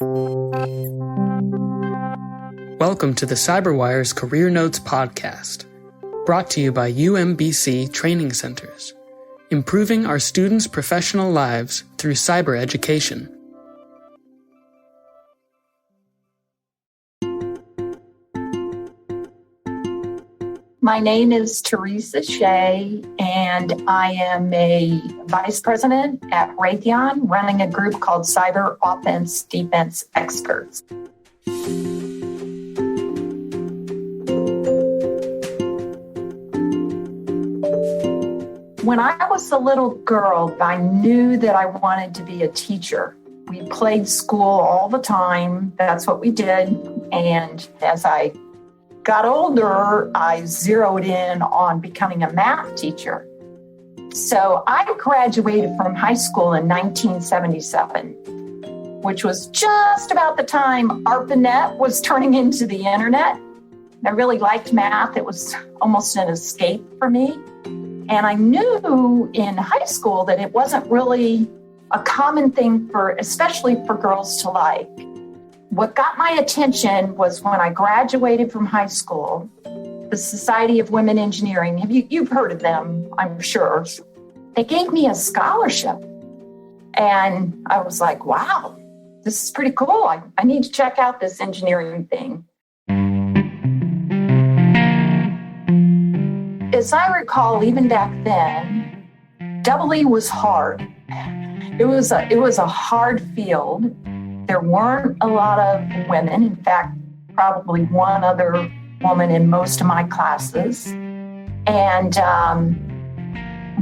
Welcome to the CyberWire's Career Notes podcast, brought to you by UMBC Training Centers, improving our students' professional lives through cyber education. My name is Teresa Shea, and I am a vice president at Raytheon, running a group called Cyber Offense Defense Experts. When I was a little girl, I knew that I wanted to be a teacher. We played school all the time. That's what we did. And as I got older, I zeroed in on becoming a math teacher. So I graduated from high school in 1977, which was just about the time ARPANET was turning into the internet. I really liked math. It was almost an escape for me. And I knew in high school that it wasn't really a common thing especially for girls to like. What got my attention was when I graduated from high school, the Society of Women Engineering, you've heard of them, I'm sure. They gave me a scholarship. And I was like, wow, this is pretty cool. I need to check out this engineering thing. As I recall, even back then, EE was hard. It was a hard field. There weren't a lot of women. In fact, probably one other woman in most of my classes. And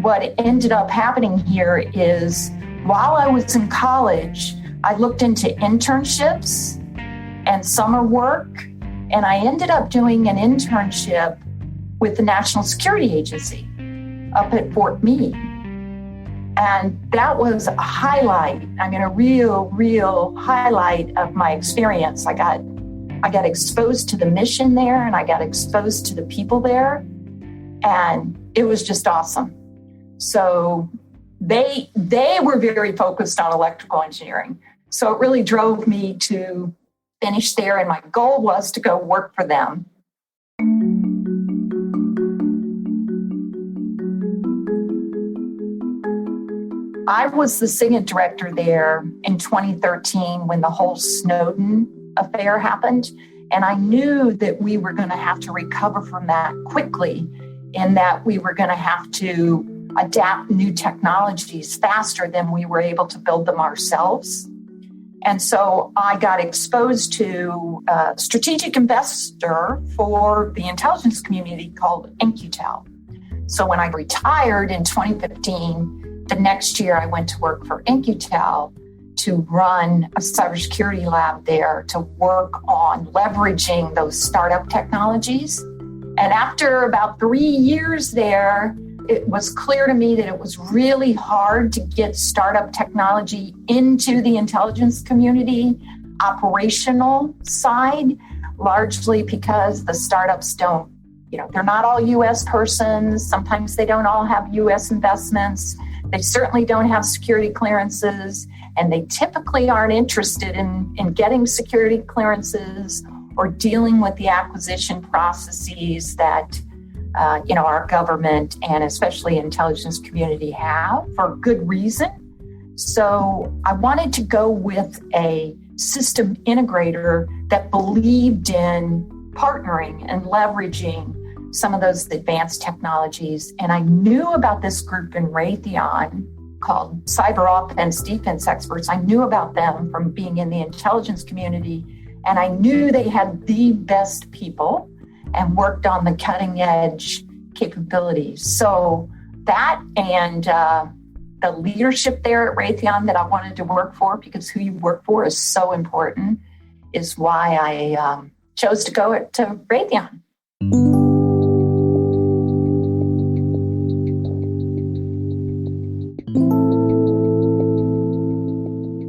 what ended up happening here is while I was in college, I looked into internships and summer work, and I ended up doing an internship with the National Security Agency up at Fort Meade. And that was a highlight. I mean, a real highlight of my experience. I got exposed to the mission there, and I got exposed to the people there, and it was just awesome. So they were very focused on electrical engineering. So it really drove me to finish there, and my goal was to go work for them. I was the SIGINT director there in 2013 when the whole Snowden affair happened. And I knew that we were going to have to recover from that quickly, in that we were going to have to adapt new technologies faster than we were able to build them ourselves. And so I got exposed to a strategic investor for the intelligence community called In-Q-Tel. So when I retired in 2015, the next year, I went to work for In-Q-Tel to run a cybersecurity lab there to work on leveraging those startup technologies. And after about 3 years there, it was clear to me that it was really hard to get startup technology into the intelligence community operational side, largely because the startups don't, they're not all U.S. persons. Sometimes they don't all have U.S. investments. They certainly don't have security clearances, and they typically aren't interested in getting security clearances or dealing with the acquisition processes that our government and especially intelligence community have for good reason. So I wanted to go with a system integrator that believed in partnering and leveraging some of those advanced technologies. And I knew about this group in Raytheon called Cyber Offense Defense Experts. I knew about them from being in the intelligence community, and I knew they had the best people and worked on the cutting edge capabilities. So that and the leadership there at Raytheon that I wanted to work for, because who you work for is so important, is why I chose to go to Raytheon.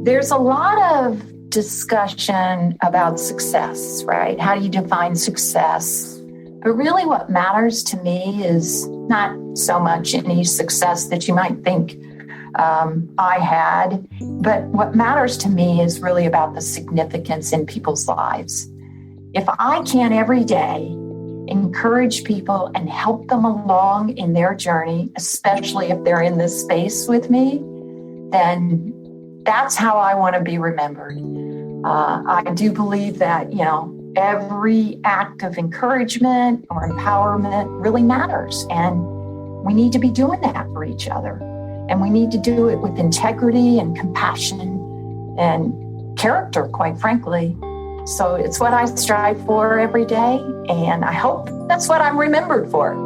There's a lot of discussion about success, right? How do you define success? But really what matters to me is not so much any success that you might think I had. But what matters to me is really about the significance in people's lives. If I can every day encourage people and help them along in their journey, especially if they're in this space with me, then that's how I want to be remembered. I do believe that, every act of encouragement or empowerment really matters. And we need to be doing that for each other. And we need to do it with integrity and compassion and character, quite frankly. So it's what I strive for every day. And I hope that's what I'm remembered for.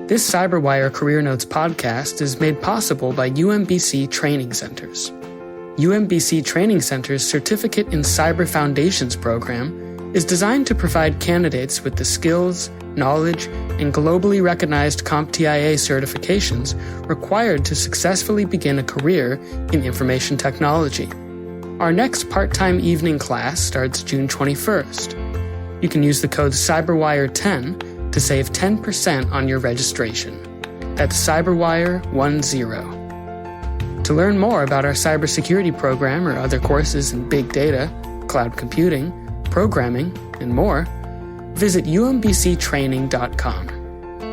This CyberWire Career Notes podcast is made possible by UMBC Training Centers. UMBC Training Center's Certificate in Cyber Foundations program is designed to provide candidates with the skills, knowledge, and globally recognized CompTIA certifications required to successfully begin a career in information technology. Our next part-time evening class starts June 21st. You can use the code CyberWire10 to save 10% on your registration. That's CyberWire10. To learn more about our cybersecurity program or other courses in big data, cloud computing, programming, and more, visit umbctraining.com.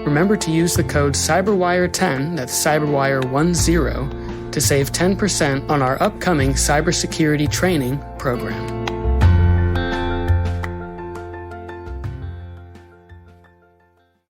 Remember to use the code CyberWire10, that's CyberWire10, to save 10% on our upcoming cybersecurity training program.